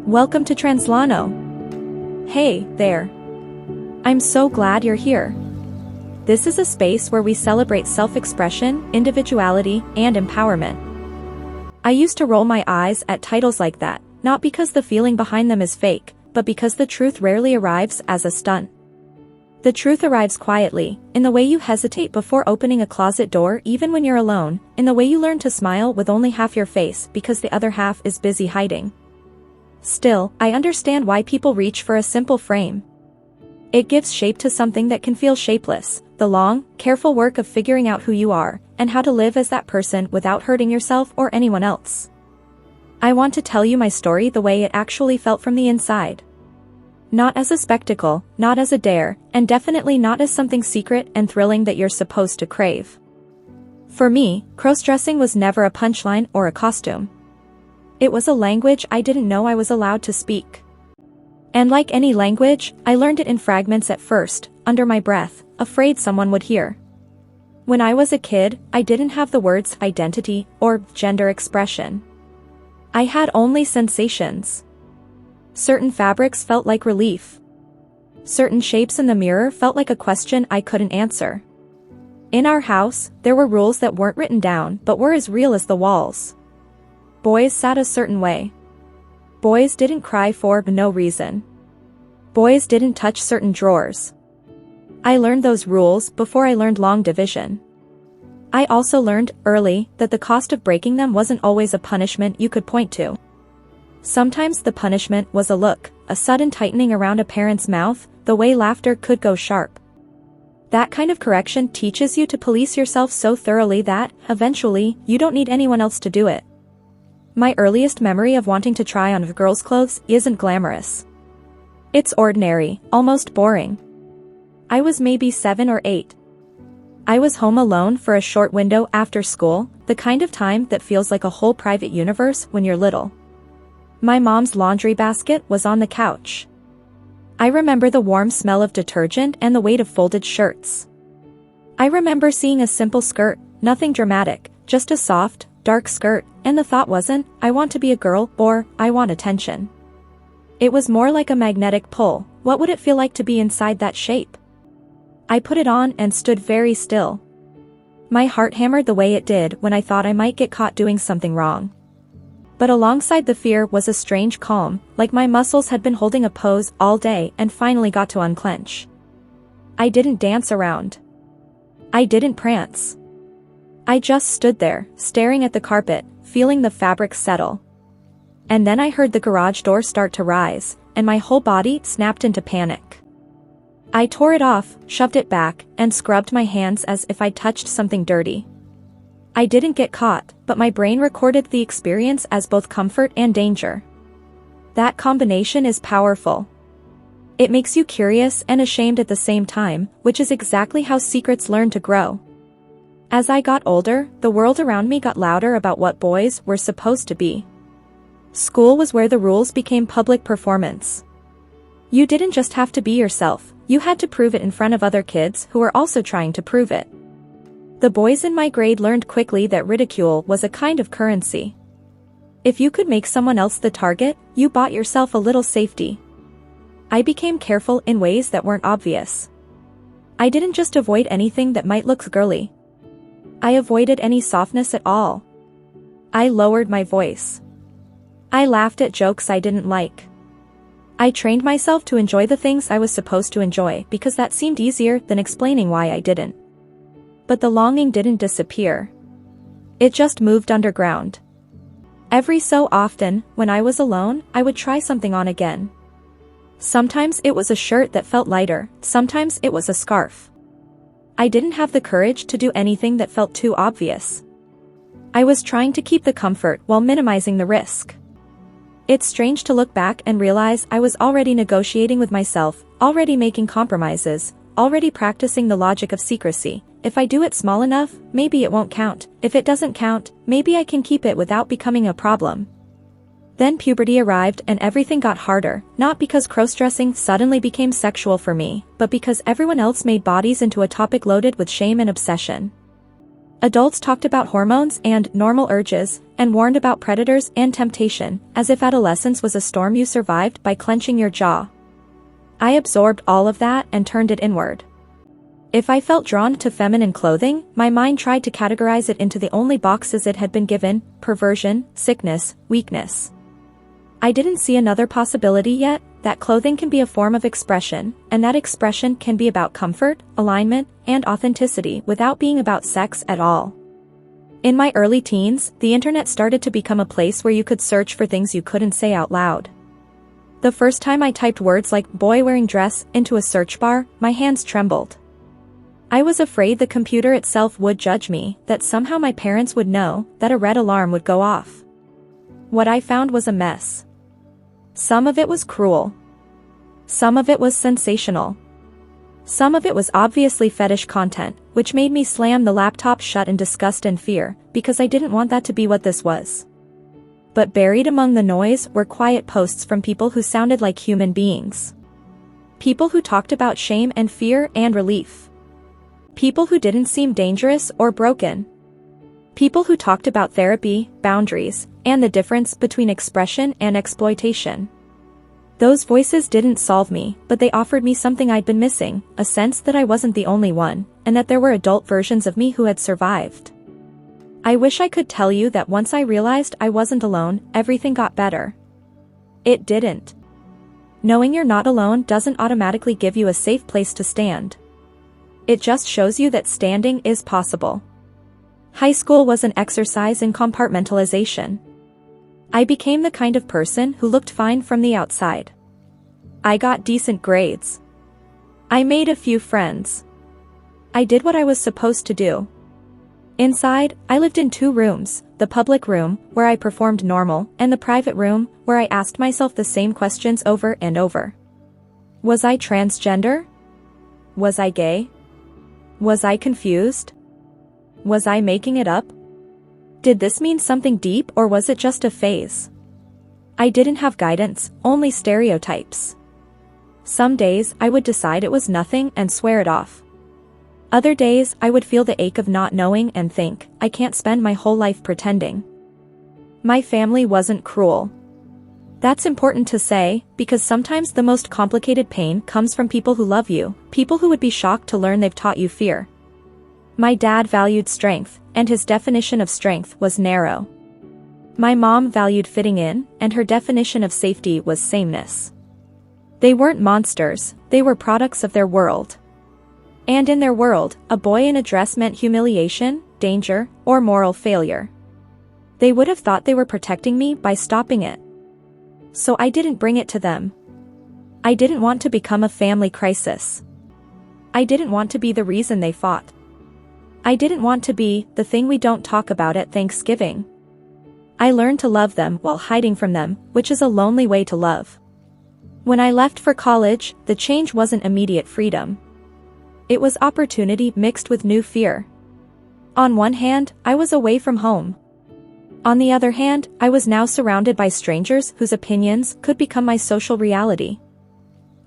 Welcome to Translano. Hey, there. I'm so glad you're here. This is a space where we celebrate self-expression, individuality, and empowerment. I used to roll my eyes at titles like that, not because the feeling behind them is fake, but because the truth rarely arrives as a stunt. The truth arrives quietly, in the way you hesitate before opening a closet door even when you're alone, in the way you learn to smile with only half your face because the other half is busy hiding. Still, I understand why people reach for a simple frame. It gives shape to something that can feel shapeless, the long, careful work of figuring out who you are, and how to live as that person without hurting yourself or anyone else. I want to tell you my story the way it actually felt from the inside. Not as a spectacle, not as a dare, and definitely not as something secret and thrilling that you're supposed to crave. For me, crossdressing was never a punchline or a costume. It was a language I didn't know I was allowed to speak. And like any language, I learned it in fragments at first, under my breath, afraid someone would hear. When I was a kid, I didn't have the words identity or gender expression. I had only sensations. Certain fabrics felt like relief. Certain shapes in the mirror felt like a question I couldn't answer. In our house, there were rules that weren't written down but were as real as the walls. Boys sat a certain way. Boys didn't cry for no reason. Boys didn't touch certain drawers. I learned those rules before I learned long division. I also learned, early, that the cost of breaking them wasn't always a punishment you could point to. Sometimes the punishment was a look, a sudden tightening around a parent's mouth, the way laughter could go sharp. That kind of correction teaches you to police yourself so thoroughly that, eventually, you don't need anyone else to do it. My earliest memory of wanting to try on girls' clothes isn't glamorous. It's ordinary, almost boring. I was maybe 7 or 8. I was home alone for a short window after school, the kind of time that feels like a whole private universe when you're little. My mom's laundry basket was on the couch. I remember the warm smell of detergent and the weight of folded shirts. I remember seeing a simple skirt, nothing dramatic, just a soft, dark skirt, and the thought wasn't, I want to be a girl, or, I want attention. It was more like a magnetic pull. What would it feel like to be inside that shape? I put it on and stood very still. My heart hammered the way it did when I thought I might get caught doing something wrong. But alongside the fear was a strange calm, like my muscles had been holding a pose all day and finally got to unclench. I didn't dance around. I didn't prance. I just stood there, staring at the carpet, feeling the fabric settle. And then I heard the garage door start to rise, and my whole body snapped into panic. I tore it off, shoved it back, and scrubbed my hands as if I'd touched something dirty. I didn't get caught, but my brain recorded the experience as both comfort and danger. That combination is powerful. It makes you curious and ashamed at the same time, which is exactly how secrets learn to grow. As I got older, the world around me got louder about what boys were supposed to be. School was where the rules became public performance. You didn't just have to be yourself, you had to prove it in front of other kids who were also trying to prove it. The boys in my grade learned quickly that ridicule was a kind of currency. If you could make someone else the target, you bought yourself a little safety. I became careful in ways that weren't obvious. I didn't just avoid anything that might look girly. I avoided any softness at all. I lowered my voice. I laughed at jokes I didn't like. I trained myself to enjoy the things I was supposed to enjoy because that seemed easier than explaining why I didn't. But the longing didn't disappear. It just moved underground. Every so often, when I was alone, I would try something on again. Sometimes it was a shirt that felt lighter, sometimes it was a scarf. I didn't have the courage to do anything that felt too obvious. I was trying to keep the comfort while minimizing the risk. It's strange to look back and realize I was already negotiating with myself, already making compromises, already practicing the logic of secrecy. If I do it small enough, maybe it won't count. If it doesn't count, maybe I can keep it without becoming a problem. Then puberty arrived and everything got harder, not because crossdressing suddenly became sexual for me, but because everyone else made bodies into a topic loaded with shame and obsession. Adults talked about hormones and normal urges, and warned about predators and temptation, as if adolescence was a storm you survived by clenching your jaw. I absorbed all of that and turned it inward. If I felt drawn to feminine clothing, my mind tried to categorize it into the only boxes it had been given: perversion, sickness, weakness. I didn't see another possibility yet, that clothing can be a form of expression, and that expression can be about comfort, alignment, and authenticity without being about sex at all. In my early teens, the internet started to become a place where you could search for things you couldn't say out loud. The first time I typed words like "boy wearing dress" into a search bar, my hands trembled. I was afraid the computer itself would judge me, that somehow my parents would know, that a red alarm would go off. What I found was a mess. Some of it was cruel. Some of it was sensational. Some of it was obviously fetish content, which made me slam the laptop shut in disgust and fear, because I didn't want that to be what this was. But buried among the noise were quiet posts from people who sounded like human beings. People who talked about shame and fear and relief. People who didn't seem dangerous or broken. People who talked about therapy, boundaries, and the difference between expression and exploitation. Those voices didn't solve me, but they offered me something I'd been missing, a sense that I wasn't the only one, and that there were adult versions of me who had survived. I wish I could tell you that once I realized I wasn't alone, everything got better. It didn't. Knowing you're not alone doesn't automatically give you a safe place to stand. It just shows you that standing is possible. High school was an exercise in compartmentalization. I became the kind of person who looked fine from the outside. I got decent grades. I made a few friends. I did what I was supposed to do. Inside, I lived in 2 rooms, the public room, where I performed normal, and the private room, where I asked myself the same questions over and over. Was I transgender? Was I gay? Was I confused? Was I making it up? Did this mean something deep, or was it just a phase? I didn't have guidance, only stereotypes. Some days I would decide it was nothing and swear it off. Other days I would feel the ache of not knowing and think, I can't spend my whole life pretending. My family wasn't cruel. That's important to say, because sometimes the most complicated pain comes from people who love you, people who would be shocked to learn they've taught you fear. My dad valued strength, and his definition of strength was narrow. My mom valued fitting in, and her definition of safety was sameness. They weren't monsters, they were products of their world. And in their world, a boy in a dress meant humiliation, danger, or moral failure. They would have thought they were protecting me by stopping it. So I didn't bring it to them. I didn't want to become a family crisis. I didn't want to be the reason they fought. I didn't want to be the thing we don't talk about at Thanksgiving. I learned to love them while hiding from them, which is a lonely way to love. When I left for college, the change wasn't immediate freedom. It was opportunity mixed with new fear. On one hand, I was away from home. On the other hand, I was now surrounded by strangers whose opinions could become my social reality.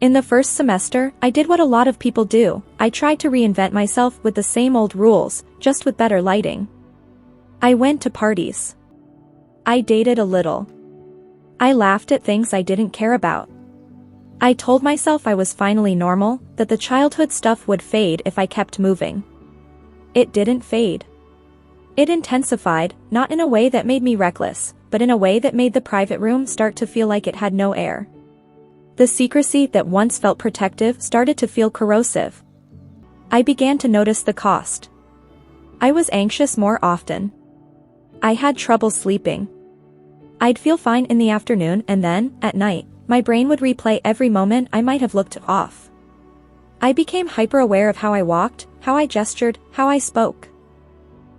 In the first semester, I did what a lot of people do. I tried to reinvent myself with the same old rules, just with better lighting. I went to parties. I dated a little. I laughed at things I didn't care about. I told myself I was finally normal, that the childhood stuff would fade if I kept moving. It didn't fade. It intensified, not in a way that made me reckless, but in a way that made the private room start to feel like it had no air. The secrecy that once felt protective started to feel corrosive. I began to notice the cost. I was anxious more often. I had trouble sleeping. I'd feel fine in the afternoon, and then, at night, my brain would replay every moment I might have looked off. I became hyper-aware of how I walked, how I gestured, how I spoke.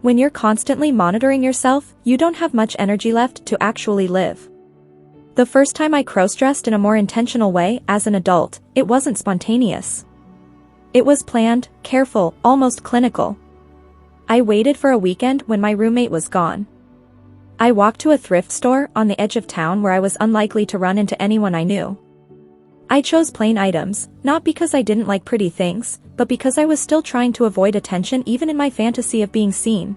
When you're constantly monitoring yourself, you don't have much energy left to actually live. The first time I crossdressed in a more intentional way as an adult, it wasn't spontaneous. It was planned, careful, almost clinical. I waited for a weekend when my roommate was gone. I walked to a thrift store on the edge of town where I was unlikely to run into anyone I knew. I chose plain items, not because I didn't like pretty things, but because I was still trying to avoid attention even in my fantasy of being seen.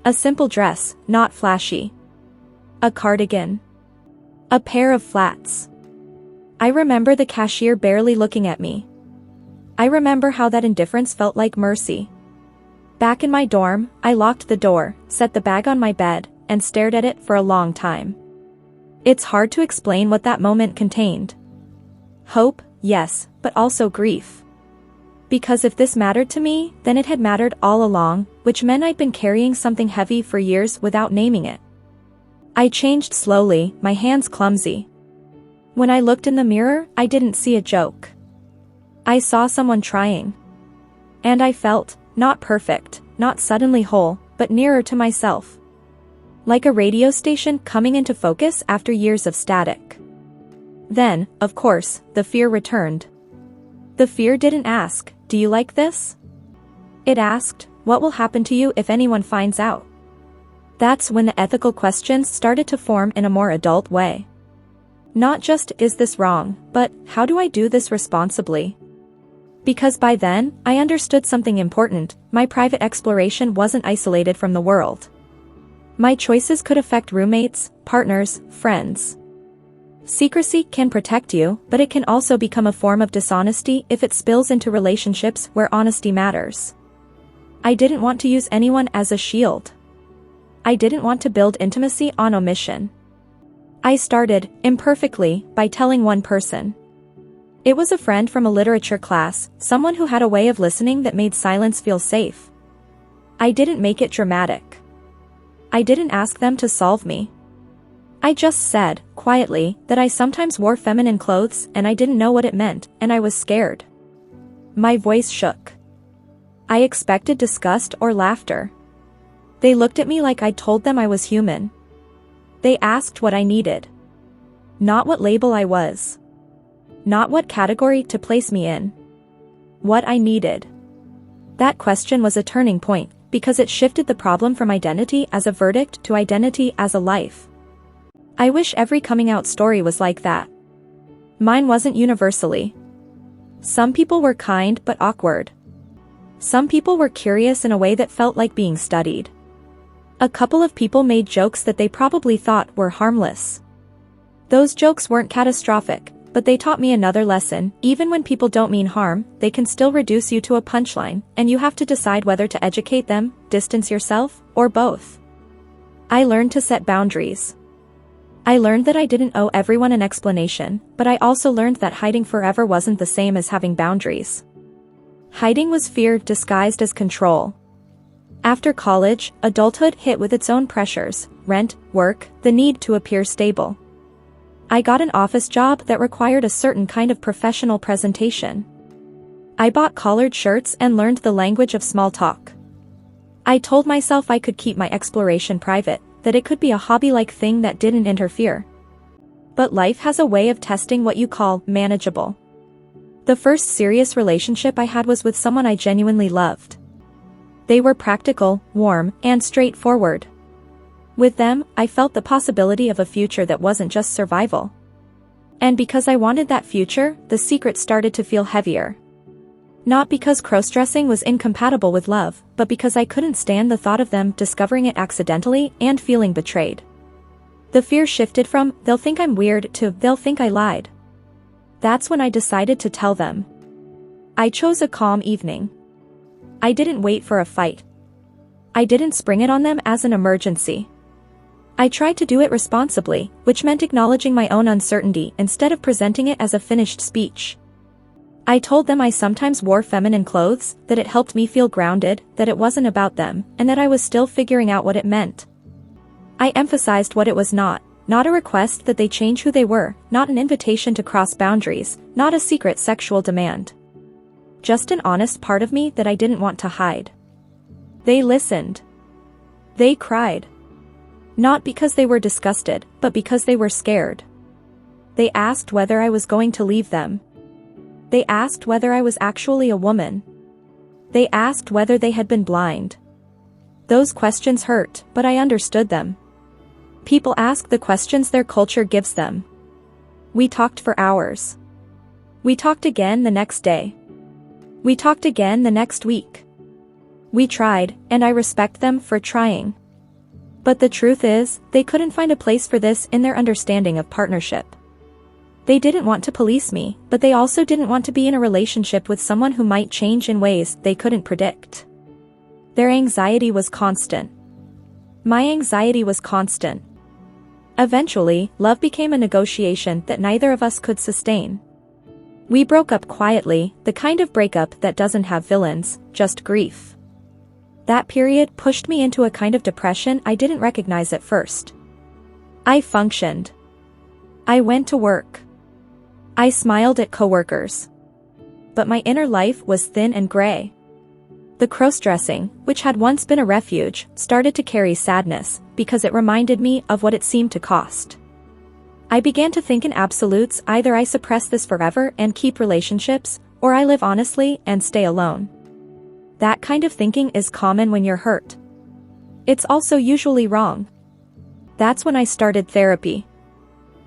A simple dress, not flashy. A cardigan. A pair of flats. I remember the cashier barely looking at me. I remember how that indifference felt like mercy. Back in my dorm, I locked the door, set the bag on my bed, and stared at it for a long time. It's hard to explain what that moment contained. Hope, yes, but also grief. Because if this mattered to me, then it had mattered all along, which meant I'd been carrying something heavy for years without naming it. I changed slowly, my hands clumsy. When I looked in the mirror, I didn't see a joke. I saw someone trying. And I felt, not perfect, not suddenly whole, but nearer to myself. Like a radio station coming into focus after years of static. Then, of course, the fear returned. The fear didn't ask, "Do you like this?" It asked, "What will happen to you if anyone finds out?" That's when the ethical questions started to form in a more adult way. Not just, is this wrong, but, how do I do this responsibly? Because by then, I understood something important, my private exploration wasn't isolated from the world. My choices could affect roommates, partners, friends. Secrecy can protect you, but it can also become a form of dishonesty if it spills into relationships where honesty matters. I didn't want to use anyone as a shield. I didn't want to build intimacy on omission. I started, imperfectly, by telling one person. It was a friend from a literature class, someone who had a way of listening that made silence feel safe. I didn't make it dramatic. I didn't ask them to solve me. I just said, quietly, that I sometimes wore feminine clothes and I didn't know what it meant, and I was scared. My voice shook. I expected disgust or laughter. They looked at me like I'd told them I was human. They asked what I needed. Not what label I was. Not what category to place me in. What I needed. That question was a turning point, because it shifted the problem from identity as a verdict to identity as a life. I wish every coming out story was like that. Mine wasn't universally. Some people were kind but awkward. Some people were curious in a way that felt like being studied. A couple of people made jokes that they probably thought were harmless. Those jokes weren't catastrophic, but they taught me another lesson: even when people don't mean harm, they can still reduce you to a punchline, and you have to decide whether to educate them, distance yourself, or both. I learned to set boundaries. I learned that I didn't owe everyone an explanation, but I also learned that hiding forever wasn't the same as having boundaries. Hiding was fear disguised as control. After college, adulthood hit with its own pressures: rent, work, the need to appear stable. I got an office job that required a certain kind of professional presentation. I bought collared shirts and learned the language of small talk. I told myself I could keep my exploration private, that it could be a hobby-like thing that didn't interfere. But life has a way of testing what you call manageable. The first serious relationship I had was with someone I genuinely loved. They were practical, warm, and straightforward. With them, I felt the possibility of a future that wasn't just survival. And because I wanted that future, the secret started to feel heavier. Not because crossdressing was incompatible with love, but because I couldn't stand the thought of them discovering it accidentally and feeling betrayed. The fear shifted from, "They'll think I'm weird," to, "They'll think I lied." That's when I decided to tell them. I chose a calm evening. I didn't wait for a fight. I didn't spring it on them as an emergency. I tried to do it responsibly, which meant acknowledging my own uncertainty instead of presenting it as a finished speech. I told them I sometimes wore feminine clothes, that it helped me feel grounded, that it wasn't about them, and that I was still figuring out what it meant. I emphasized what it was not a request that they change who they were, not an invitation to cross boundaries, not a secret sexual demand. Just an honest part of me that I didn't want to hide. They listened. They cried. Not because they were disgusted, but because they were scared. They asked whether I was going to leave them. They asked whether I was actually a woman. They asked whether they had been blind. Those questions hurt, but I understood them. People ask the questions their culture gives them. We talked for hours. We talked again the next day. We talked again the next week. We tried, and I respect them for trying. But the truth is, they couldn't find a place for this in their understanding of partnership. They didn't want to police me, but they also didn't want to be in a relationship with someone who might change in ways they couldn't predict. Their anxiety was constant. My anxiety was constant. Eventually, love became a negotiation that neither of us could sustain. We broke up quietly, the kind of breakup that doesn't have villains, just grief. That period pushed me into a kind of depression I didn't recognize at first. I functioned. I went to work. I smiled at coworkers. But my inner life was thin and gray. The crossdressing, which had once been a refuge, started to carry sadness, because it reminded me of what it seemed to cost. I began to think in absolutes: either I suppress this forever and keep relationships, or I live honestly and stay alone. That kind of thinking is common when you're hurt. It's also usually wrong. That's when I started therapy.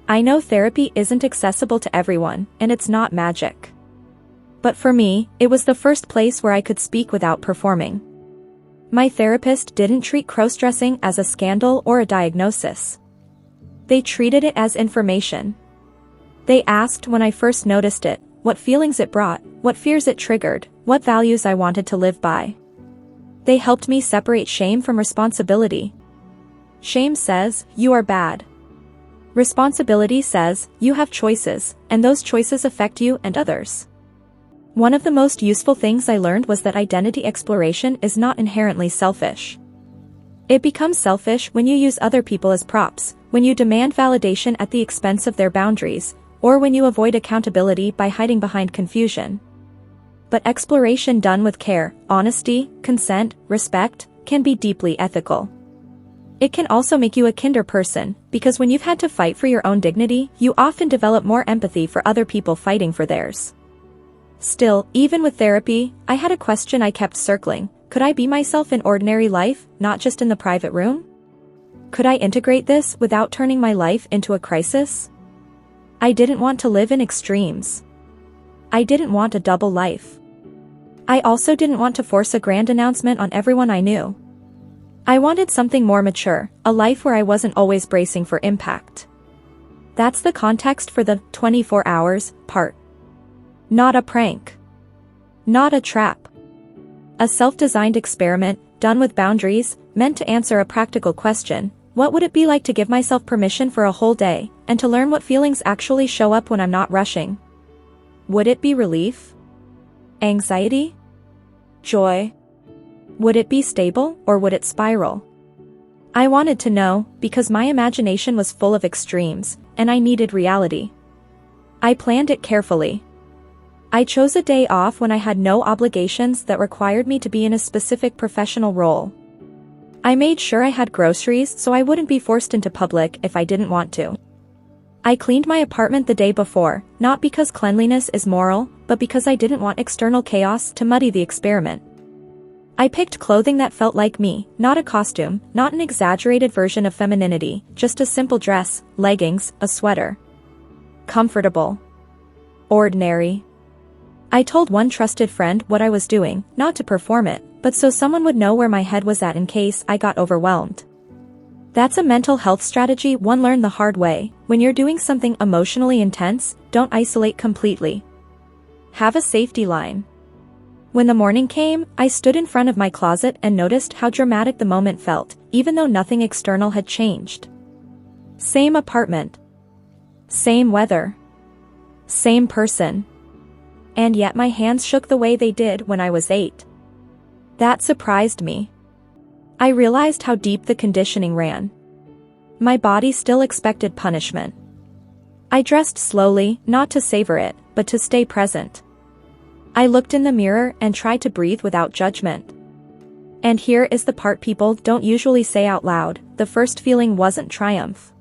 I know therapy isn't accessible to everyone, and it's not magic. But for me, it was the first place where I could speak without performing. My therapist didn't treat crossdressing as a scandal or a diagnosis. They treated it as information. They asked when I first noticed it, what feelings it brought, what fears it triggered, what values I wanted to live by. They helped me separate shame from responsibility. Shame says, you are bad. Responsibility says, you have choices, and those choices affect you and others. One of the most useful things I learned was that identity exploration is not inherently selfish. It becomes selfish when you use other people as props, when you demand validation at the expense of their boundaries, or when you avoid accountability by hiding behind confusion. But exploration done with care, honesty, consent, respect, can be deeply ethical. It can also make you a kinder person, because when you've had to fight for your own dignity, you often develop more empathy for other people fighting for theirs. Still, even with therapy, I had a question I kept circling: could I be myself in ordinary life, not just in the private room? Could I integrate this without turning my life into a crisis? I didn't want to live in extremes. I didn't want a double life. I also didn't want to force a grand announcement on everyone I knew. I wanted something more mature, a life where I wasn't always bracing for impact. That's the context for the 24 hours part. Not a prank. Not a trap. A self-designed experiment, done with boundaries, meant to answer a practical question: what would it be like to give myself permission for a whole day, and to learn what feelings actually show up when I'm not rushing? Would it be relief? Anxiety? Joy? Would it be stable, or would it spiral? I wanted to know, because my imagination was full of extremes, and I needed reality. I planned it carefully. I chose a day off when I had no obligations that required me to be in a specific professional role. I made sure I had groceries so I wouldn't be forced into public if I didn't want to. I cleaned my apartment the day before, not because cleanliness is moral, but because I didn't want external chaos to muddy the experiment. I picked clothing that felt like me, not a costume, not an exaggerated version of femininity, just a simple dress, leggings, a sweater. Comfortable. Ordinary. I told one trusted friend what I was doing, not to perform it, but so someone would know where my head was at in case I got overwhelmed. That's a mental health strategy one learned the hard way: when you're doing something emotionally intense, don't isolate completely. Have a safety line. When the morning came, I stood in front of my closet and noticed how dramatic the moment felt, even though nothing external had changed. Same apartment. Same weather. Same person. And yet my hands shook the way they did when I was 8. That surprised me. I realized how deep the conditioning ran. My body still expected punishment. I dressed slowly, not to savor it, but to stay present. I looked in the mirror and tried to breathe without judgment. And here is the part people don't usually say out loud: the first feeling wasn't triumph.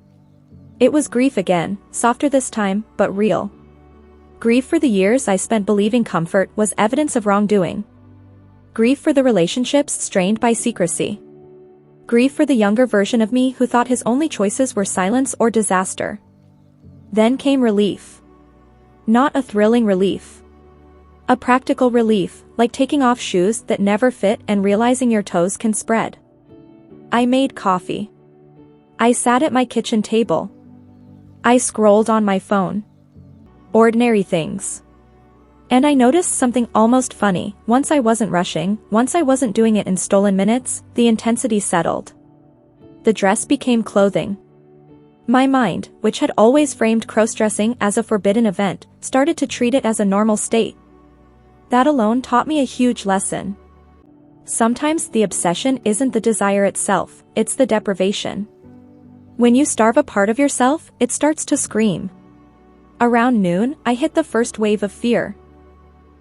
It was grief again, softer this time, but real. Grief for the years I spent believing comfort was evidence of wrongdoing. Grief for the relationships strained by secrecy. Grief for the younger version of me who thought his only choices were silence or disaster. Then came relief. Not a thrilling relief. A practical relief, like taking off shoes that never fit and realizing your toes can spread. I made coffee. I sat at my kitchen table. I scrolled on my phone. Ordinary things. And I noticed something almost funny. Once I wasn't rushing, once I wasn't doing it in stolen minutes, the intensity settled. The dress became clothing. My mind, which had always framed crossdressing as a forbidden event, started to treat it as a normal state. That alone taught me a huge lesson. Sometimes the obsession isn't the desire itself, it's the deprivation. When you starve a part of yourself, it starts to scream. Around noon, I hit the first wave of fear.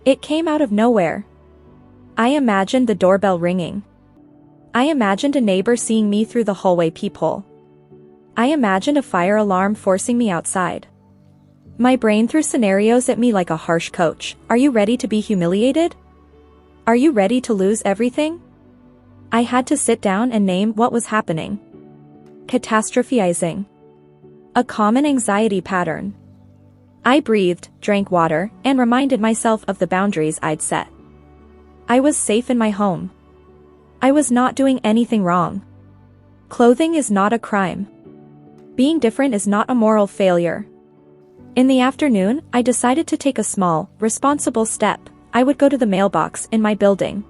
It came out of nowhere. I imagined the doorbell ringing. I imagined a neighbor seeing me through the hallway peephole. I imagined a fire alarm forcing me outside. My brain threw scenarios at me like a harsh coach. Are you ready to be humiliated? Are you ready to lose everything? I had to sit down and name what was happening. Catastrophizing. A common anxiety pattern. I breathed, drank water, and reminded myself of the boundaries I'd set. I was safe in my home. I was not doing anything wrong. Clothing is not a crime. Being different is not a moral failure. In the afternoon, I decided to take a small, responsible step. I would go to the mailbox in my building.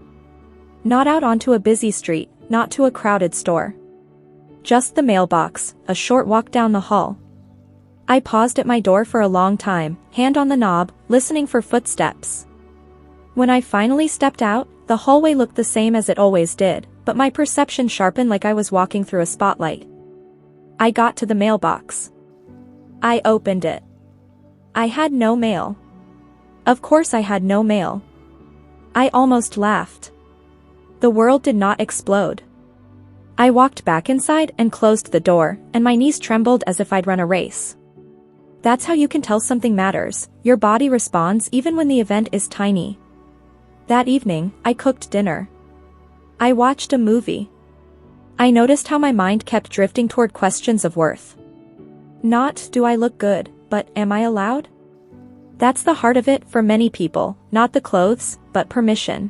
Not out onto a busy street, not to a crowded store. Just the mailbox, a short walk down the hall. I paused at my door for a long time, hand on the knob, listening for footsteps. When I finally stepped out, the hallway looked the same as it always did, but my perception sharpened like I was walking through a spotlight. I got to the mailbox. I opened it. I had no mail. Of course I had no mail. I almost laughed. The world did not explode. I walked back inside and closed the door, and my knees trembled as if I'd run a race. That's how you can tell something matters. Your body responds even when the event is tiny. That evening, I cooked dinner. I watched a movie. I noticed how my mind kept drifting toward questions of worth. Not, do I look good, but am I allowed? That's the heart of it for many people, not the clothes, but permission.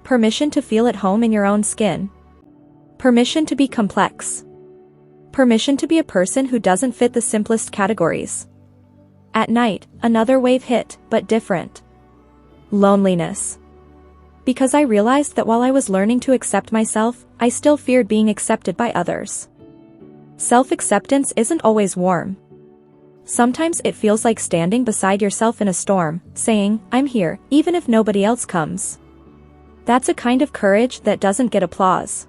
Permission to feel at home in your own skin. Permission to be complex. Permission to be a person who doesn't fit the simplest categories. At night, another wave hit, but different. Loneliness. Because I realized that while I was learning to accept myself, I still feared being accepted by others. Self-acceptance isn't always warm. Sometimes it feels like standing beside yourself in a storm, saying, I'm here, even if nobody else comes. That's a kind of courage that doesn't get applause.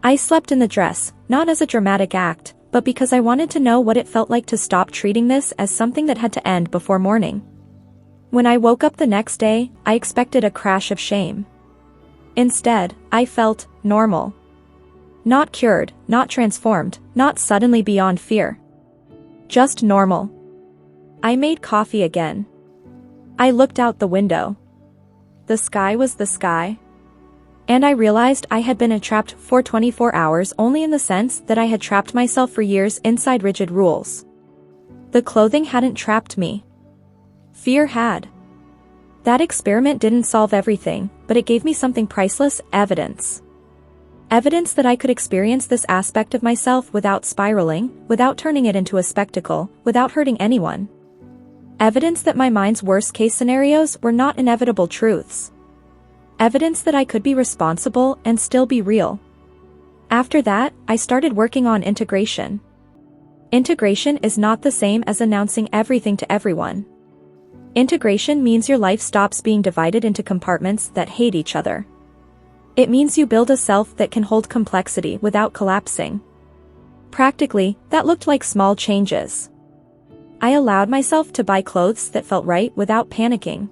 I slept in the dress, not as a dramatic act, but because I wanted to know what it felt like to stop treating this as something that had to end before morning. When I woke up the next day, I expected a crash of shame. Instead, I felt normal. Not cured, not transformed, not suddenly beyond fear. Just normal. I made coffee again. I looked out the window. The sky was the sky. And I realized I had been trapped for 24 hours only in the sense that I had trapped myself for years inside rigid rules. The clothing hadn't trapped me. Fear had. That experiment didn't solve everything, but it gave me something priceless, evidence. Evidence that I could experience this aspect of myself without spiraling, without turning it into a spectacle, without hurting anyone. Evidence that my mind's worst-case scenarios were not inevitable truths. Evidence that I could be responsible and still be real. After that, I started working on integration. Integration is not the same as announcing everything to everyone. Integration means your life stops being divided into compartments that hate each other. It means you build a self that can hold complexity without collapsing. Practically, that looked like small changes. I allowed myself to buy clothes that felt right without panicking.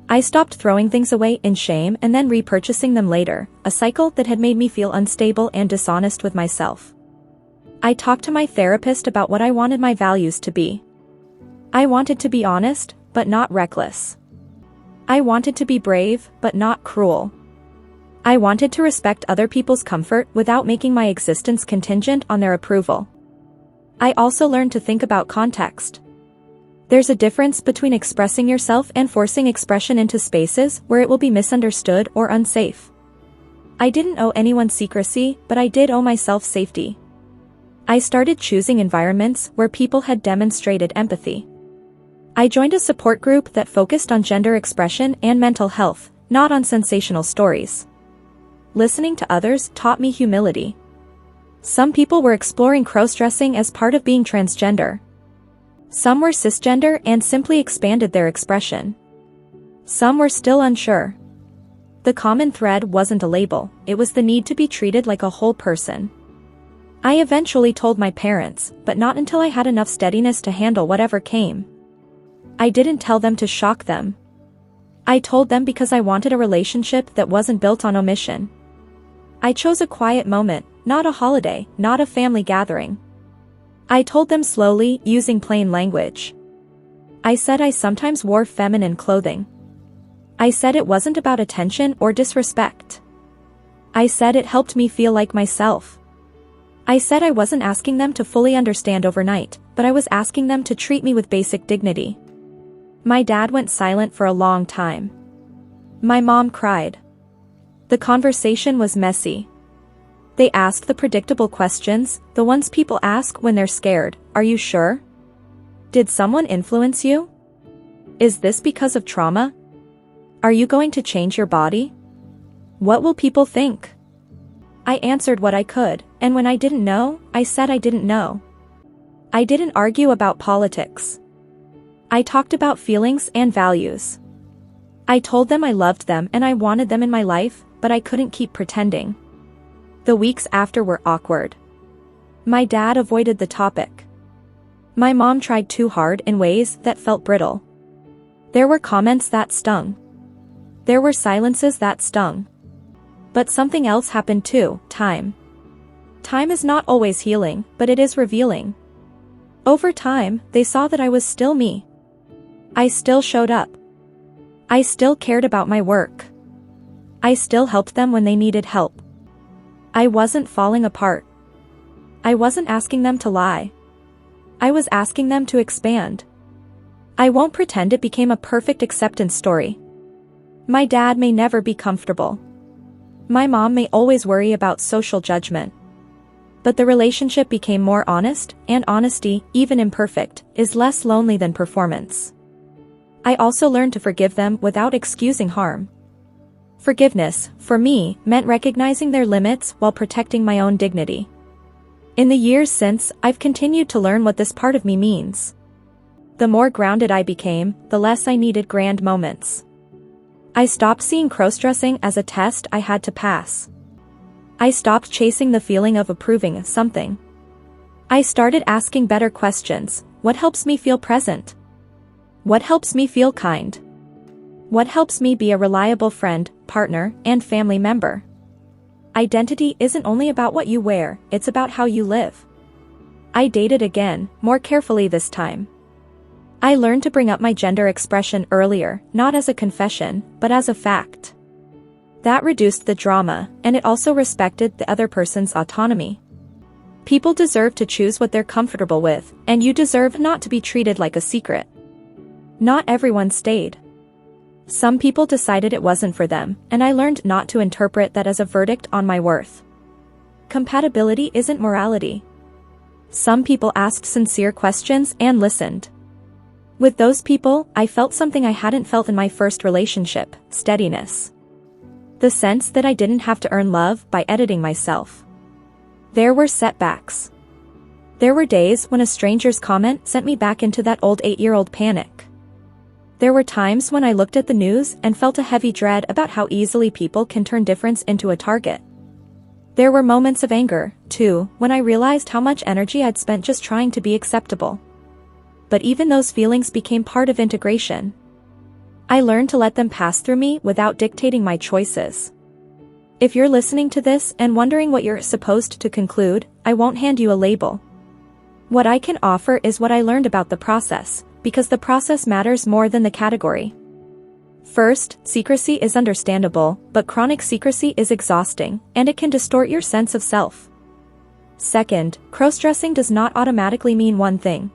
I stopped throwing things away in shame and then repurchasing them later, a cycle that had made me feel unstable and dishonest with myself. I talked to my therapist about what I wanted my values to be. I wanted to be honest, but not reckless. I wanted to be brave, but not cruel. I wanted to respect other people's comfort without making my existence contingent on their approval. I also learned to think about context. There's a difference between expressing yourself and forcing expression into spaces where it will be misunderstood or unsafe. I didn't owe anyone secrecy, but I did owe myself safety. I started choosing environments where people had demonstrated empathy. I joined a support group that focused on gender expression and mental health, not on sensational stories. Listening to others taught me humility. Some people were exploring crossdressing as part of being transgender. Some were cisgender and simply expanded their expression. Some were still unsure. The common thread wasn't a label, it was the need to be treated like a whole person. I eventually told my parents, but not until I had enough steadiness to handle whatever came. I didn't tell them to shock them. I told them because I wanted a relationship that wasn't built on omission. I chose a quiet moment, not a holiday, not a family gathering. I told them slowly, using plain language. I said I sometimes wore feminine clothing. I said it wasn't about attention or disrespect. I said it helped me feel like myself. I said I wasn't asking them to fully understand overnight, but I was asking them to treat me with basic dignity. My dad went silent for a long time. My mom cried. The conversation was messy. They asked the predictable questions, the ones people ask when they're scared. Are you sure? Did someone influence you? Is this because of trauma? Are you going to change your body? What will people think? I answered what I could, and when I didn't know, I said I didn't know. I didn't argue about politics. I talked about feelings and values. I told them I loved them and I wanted them in my life, but I couldn't keep pretending. The weeks after were awkward. My dad avoided the topic. My mom tried too hard in ways that felt brittle. There were comments that stung. There were silences that stung. But something else happened too, time. Time is not always healing, but it is revealing. Over time, they saw that I was still me. I still showed up. I still cared about my work. I still helped them when they needed help. I wasn't falling apart. I wasn't asking them to lie. I was asking them to expand. I won't pretend it became a perfect acceptance story. My dad may never be comfortable. My mom may always worry about social judgment. But the relationship became more honest, and honesty, even imperfect, is less lonely than performance. I also learned to forgive them without excusing harm. Forgiveness, for me, meant recognizing their limits while protecting my own dignity. In the years since, I've continued to learn what this part of me means. The more grounded I became, the less I needed grand moments. I stopped seeing crossdressing as a test I had to pass. I stopped chasing the feeling of approving something. I started asking better questions. What helps me feel present? What helps me feel kind? What helps me be a reliable friend, partner, and family member? Identity isn't only about what you wear, it's about how you live. I dated again, more carefully this time. I learned to bring up my gender expression earlier, not as a confession, but as a fact. That reduced the drama, and it also respected the other person's autonomy. People deserve to choose what they're comfortable with, and you deserve not to be treated like a secret. Not everyone stayed. Some people decided it wasn't for them, and I learned not to interpret that as a verdict on my worth. Compatibility isn't morality. Some people asked sincere questions and listened. With those people, I felt something I hadn't felt in my first relationship: steadiness. The sense that I didn't have to earn love by editing myself. There were setbacks. There were days when a stranger's comment sent me back into that old 8-year-old panic. There were times when I looked at the news and felt a heavy dread about how easily people can turn difference into a target. There were moments of anger, too, when I realized how much energy I'd spent just trying to be acceptable. But even those feelings became part of integration. I learned to let them pass through me without dictating my choices. If you're listening to this and wondering what you're supposed to conclude, I won't hand you a label. What I can offer is what I learned about the process, because the process matters more than the category. First, secrecy is understandable, but chronic secrecy is exhausting, and it can distort your sense of self. Second, crossdressing does not automatically mean one thing.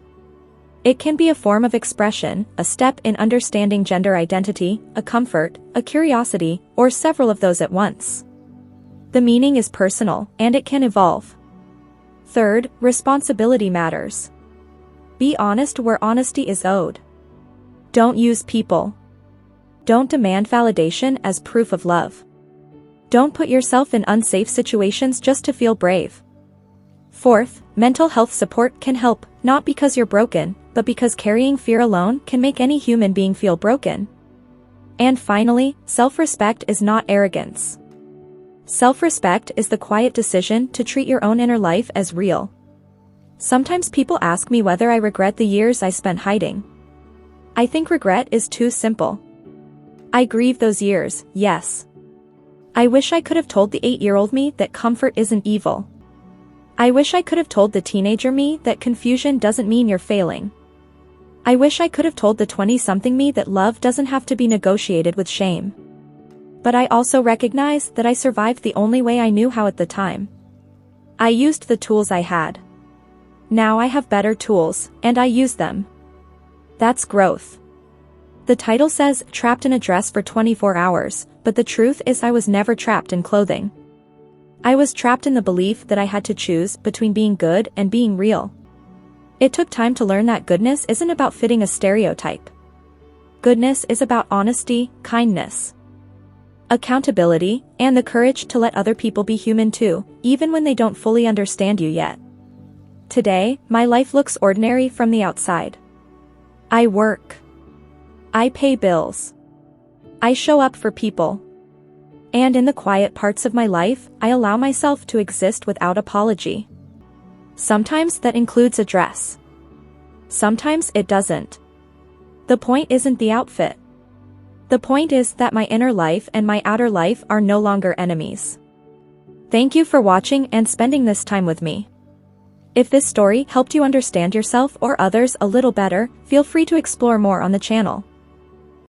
It can be a form of expression, a step in understanding gender identity, a comfort, a curiosity, or several of those at once. The meaning is personal, and it can evolve. Third, responsibility matters. Be honest where honesty is owed. Don't use people. Don't demand validation as proof of love. Don't put yourself in unsafe situations just to feel brave. Fourth, mental health support can help, not because you're broken, but because carrying fear alone can make any human being feel broken. And finally, self-respect is not arrogance. Self-respect is the quiet decision to treat your own inner life as real. Sometimes people ask me whether I regret the years I spent hiding. I think regret is too simple. I grieve those years, yes. I wish I could have told the 8-year-old me that comfort isn't evil. I wish I could have told the teenager me that confusion doesn't mean you're failing. I wish I could have told the 20-something me that love doesn't have to be negotiated with shame. But I also recognize that I survived the only way I knew how at the time. I used the tools I had. Now I have better tools, and I use them. That's growth. The title says, trapped in a dress for 24 hours, but the truth is I was never trapped in clothing. I was trapped in the belief that I had to choose between being good and being real. It took time to learn that goodness isn't about fitting a stereotype. Goodness is about honesty, kindness, accountability, and the courage to let other people be human too, even when they don't fully understand you yet. Today, my life looks ordinary from the outside. I work. I pay bills. I show up for people. And in the quiet parts of my life, I allow myself to exist without apology. Sometimes that includes a dress. Sometimes it doesn't. The point isn't the outfit. The point is that my inner life and my outer life are no longer enemies. Thank you for watching and spending this time with me. If this story helped you understand yourself or others a little better, feel free to explore more on the channel.